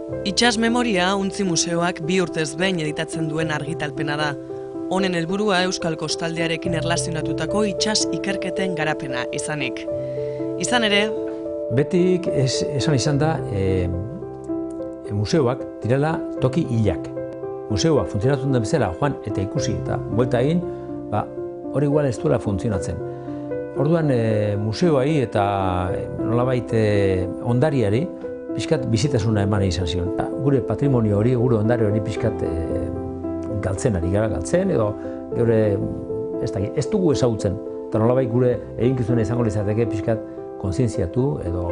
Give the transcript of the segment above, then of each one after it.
Itsas memoria untzi museoak 2 urtez behin editatzen duen argitalpena da. Honen helburua Euskal Kostaldearekin erlazionatutako itsas ikerketen garapena izanik. Izan ere, betik esan izan da museoak direla toki hilak. Museoak funtzionatzen den bezala joan eta ikusi eta buelta egin, hori igual ez duela funtzionatzen. Orduan museoai eta nolabait ondariari pixkat bizitasuna eman izan zion. Gure patrimonio hori, gure ondare hori pixkat galtzen ari gara, edo gure ez dugu ezagutzen. Eta nolabait gure eginkizuna izango litzateke pixkat kontzientziatu edo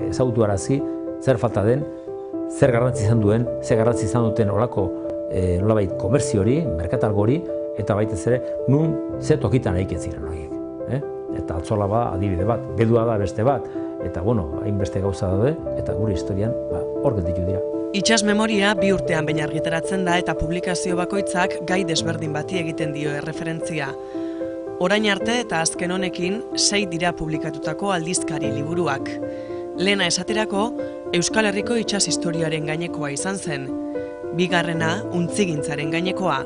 ezagutu arazi zer falta den, zer garrantzi izan duen, zer garrantzi izan duten olako nolabait komerzio hori, merkatalgo hori, eta baitez ere nun ze tokitan egiten ziren horiek. Eta Altzola adibide bat, Bedua da beste bat, eta hainbeste gauza daude, eta gure historian hor gelditu dira. Itsas memoria 2 urtean behin argitaratzen da eta publikazio bakoitzak gai desberdin bati egiten dio erreferentzia. Orain arte eta azken honekin 6 dira publikatutako aldizkari liburuak. Lehena esaterako, Euskal Herriko itsas historiaren gainekoa izan zen. Bigarrena, untzigintzaren gainekoa.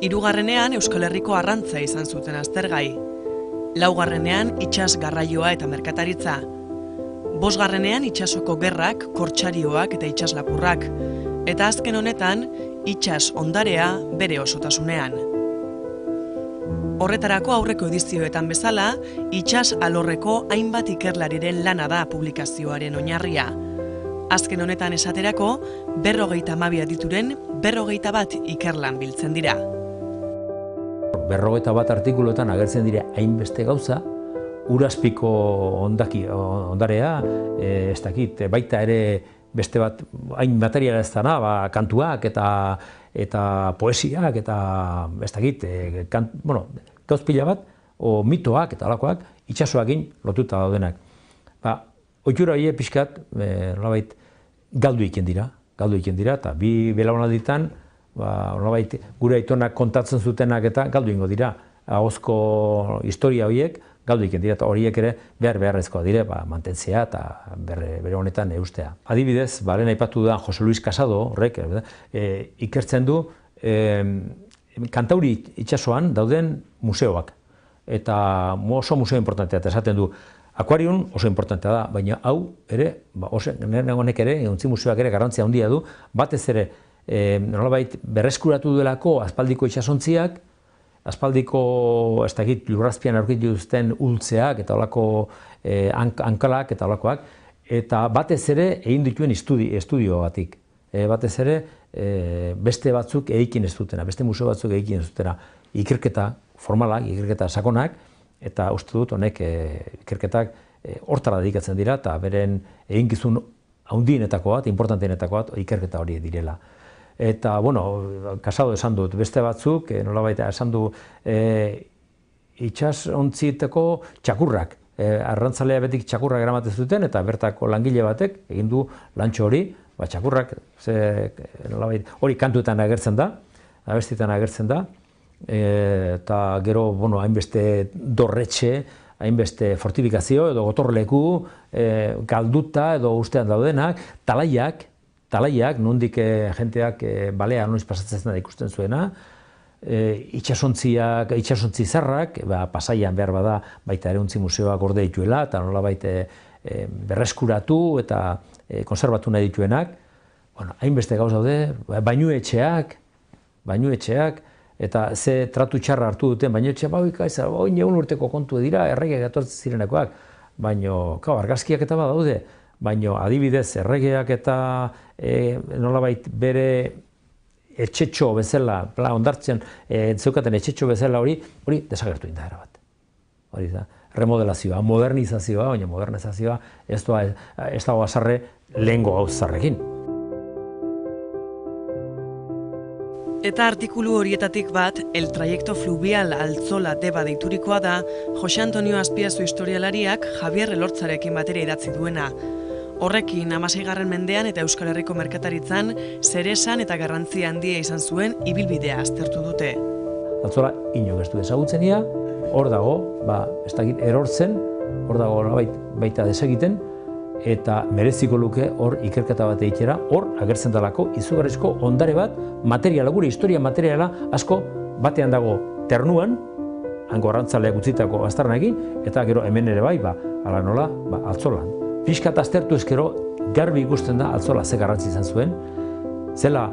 Hirugarrenean, Euskal Herriko arrantza izan zuten aztergai. Laugarrenean, itsas garraioa eta merkataritza. Bosgarrenean, itsasoko gerrak, kortxarioak eta itsaslapurrak. Eta azken honetan, itsas ondarea bere osotasunean. Horretarako aurreko edizioetan bezala, itsas alorreko hainbat ikerlariren lana da publikazioaren oinarria. Azken honetan esaterako, 52 adituren 51 ikerlan biltzen dira. 51 artikuluetan agertzen dira hainbeste gauza, Urazpiko ondarea, ez dakit, baita ere beste bat hain materiala ez dana, kantuak eta poesiak eta ez dakit, gauz pila bat, o mitoak eta halakoak itsasoakin lotuta daudenak. Ohitura horiek pixkat, nolabait, galdu egiten dira, eta bi belaunalditan, nolabait, gure aitonak kontatzen zutenak eta galdu egingo dira. Ahozko historia horiek galdu egiten dira, eta horiek ere beharrezkoa dire, mantentzea eta bere honetan eustea. Adibidez, lehen aipatu da Jose Luis Casado, horrek, ikertzen du Kantauri itsasoan dauden museoak. Eta oso museo importantea, eta esaten du, Akuarium oso importantea da, baina hau ere, honek ere, ontzi museoak ere garrantzia handia du, batez ere, nolabait berreskuratu duelako aspaldiko itsasontziak, aspaldiko, ez dakit, lurrazpian aurkitu duzten ultzeak eta olako hankalak eta olakoak, eta batez ere egin dituen estudio batik. Batez ere beste batzuk egin ez dutena, beste museo batzuk egin ez dutena. Ikerketa formalak, ikerketa sakonak, eta uste dut honek ikerketak hortara dedikatzen dira, eta beren eginkizun handienetako bat, importanteenetako bat, ikerketa hori direla. Eta, Casado esan dut, beste batzuk, nolabait esan du itsasontziteko txakurrak. Arrantzalea betik txakurrak eramaten zuten, eta bertako langile batek egin du lantxo hori, txakurrak, hori kantuetan agertzen da, abestietan agertzen da, eta gero, hainbeste dorretxe, hainbeste fortifikazio edo gotorleku, galduta edo ustean daudenak, talaiak, nondik jenteak balea noiz pasatzen da ikusten zuena, itsasontzi zarrak, Pasaian behar bada baita ere ontzi museoak gorde dituela, eta nolabait berreskuratu eta konserbatu nahi dituenak. Hainbeste gauz daude, bainuetxeak, eta ze tratu txarra hartu duten bainuetxeak, oin egun urteko kontu dira, erregeak etortzen zirenekoak, baina argazkiak eta badaude, baina adibidez erregeak eta nolabait bere etxetxo bezala, ondartzen zeukaten etxetxo bezala hori desagertu egin da erabat. Hori da, remodelazioa, modernizazioa, baina modernizazioa ez dago azarre lehengo gauz zarrekin. Eta artikulu horietatik bat, El trayecto fluvial Altzola Deba deiturikoa da, Jose Antonio Azpiazu historialariak Javier Elortzarekin batera idatzi duena. Horrekin, 16. mendean eta Euskal Herriko merkataritzan, zeresan eta garrantzia handia izan zuen ibilbidea aztertu dute. Altzola inok ez du ezagutzen ia, hor dago, ez dakit erortzen, hor dago baita desegiten, eta mereziko luke hor ikerketa bat egitera, hor agertzen dalako izugarrizko ondare bat, materiala, gure historia materiala asko batean dago ternuan, hango arrantzaleak utzitako aztarnakin, eta gero hemen ere bai, ala nola, Altzolan. Pixkat aztertu ezkero, garbi ikusten da Altzola ze garrantzi izan zuen, zela,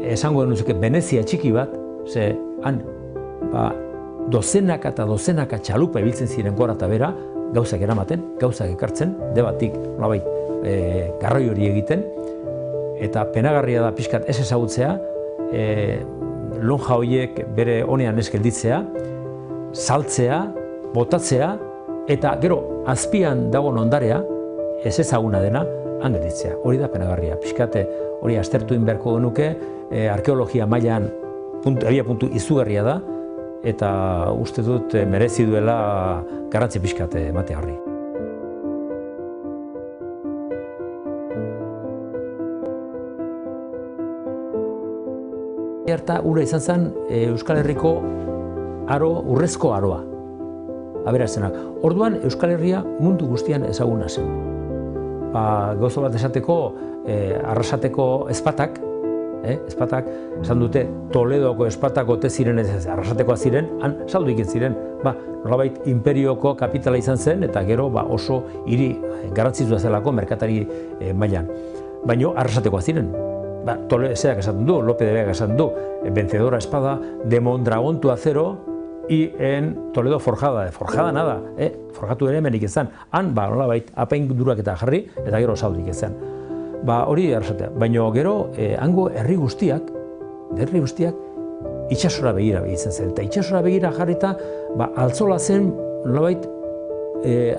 esango denuzuke Venezia txiki bat, ze han, dozenaka eta dozenaka txalupa ibiltzen ziren gora eta bera, gauzak eramaten, gauzak ekartzen, debatik, nolabait, garroi hori egiten, eta penagarria da pixkat ez ezagutzea, lonja horiek bere honean ez gelditzea, saltzea, botatzea, eta gero azpian dagoen ondarea, ez ezaguna dena, han gelditzea. Hori da penagarria. Pixkate hori aztertu inberko genuke, arkeologia mailan abia puntu izugarria da, eta uste dut merezi duela garrantzi pixkate ematea horri. Eta ura izan zen Euskal Herriko urrezko aroa. Aberatzenak. Orduan Euskal Herria mundu guztian ezaguna zen. Gauza bat esateko, Arrasateko ezpatak, esan dute Toledoko ezpatako ote ziren ez Arrasatekoa ziren, han saldu egin ziren. Nolabait imperioko kapitala izan zen, eta gero oso hiri garrantzitsua zelako merkatari mailan. Baina Arrasatekoa ziren. Toledoak esaten du, Lope de Vega esaten du, vencedora espada de Mondragón tu acero y en Toledo forjada. Forjada nada, forjatu ere hemenik izan. Han, nolabait, apain durak eta jarri, eta gero saldurik izan. Hori Arrasatea. Baina gero, hango herri guztiak itsasora begira begitzen zen. Eta itsasora begira jarrita, Altzola zen nolabait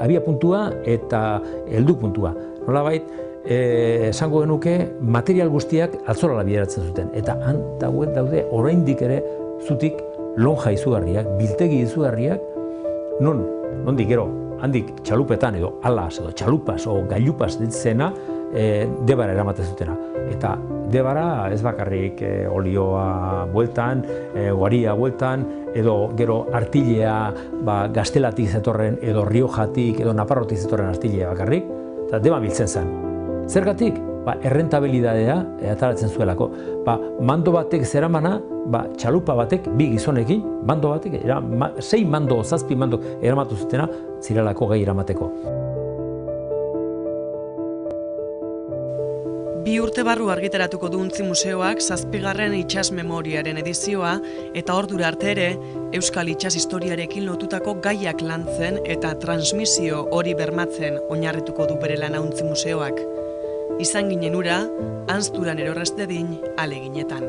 abia puntua eta heldu puntua. Nolabait, esango genuke material guztiak Altzolala bideratzen zuten. Eta han daude oraindik ere zutik lonja izugarriak, biltegi izugarriak, nondik gero, handik txalupetan edo alas edo txalupas o gailupaz ditzena, Debara eramaten zutena. Eta Debara ez bakarrik olioa bueltan, guaria bueltan, edo gero artilea Gaztelatik zetorren, edo Riojatik, edo Naparrotik zetorren artilea bakarrik, eta Deba biltzen zen. Zergatik? Errentabilidadea ataratzen zuelako. Mando batek zeramana, txalupa batek, bi gizonekin, mando batek, 6 mando, 7 mando eramatu zutena, zirelako gai eramateko. 2 urte barru argitaratuko du Untzi Museoak 7. itsas memoriaren edizioa, eta ordura arte ere, Euskal itsas historiarekin lotutako gaiak lantzen eta transmisio hori bermatzen oinarrituko du bere lana Untzi Museoak. Izan ginen ura, Anzturan erorrez dedin, aleginetan.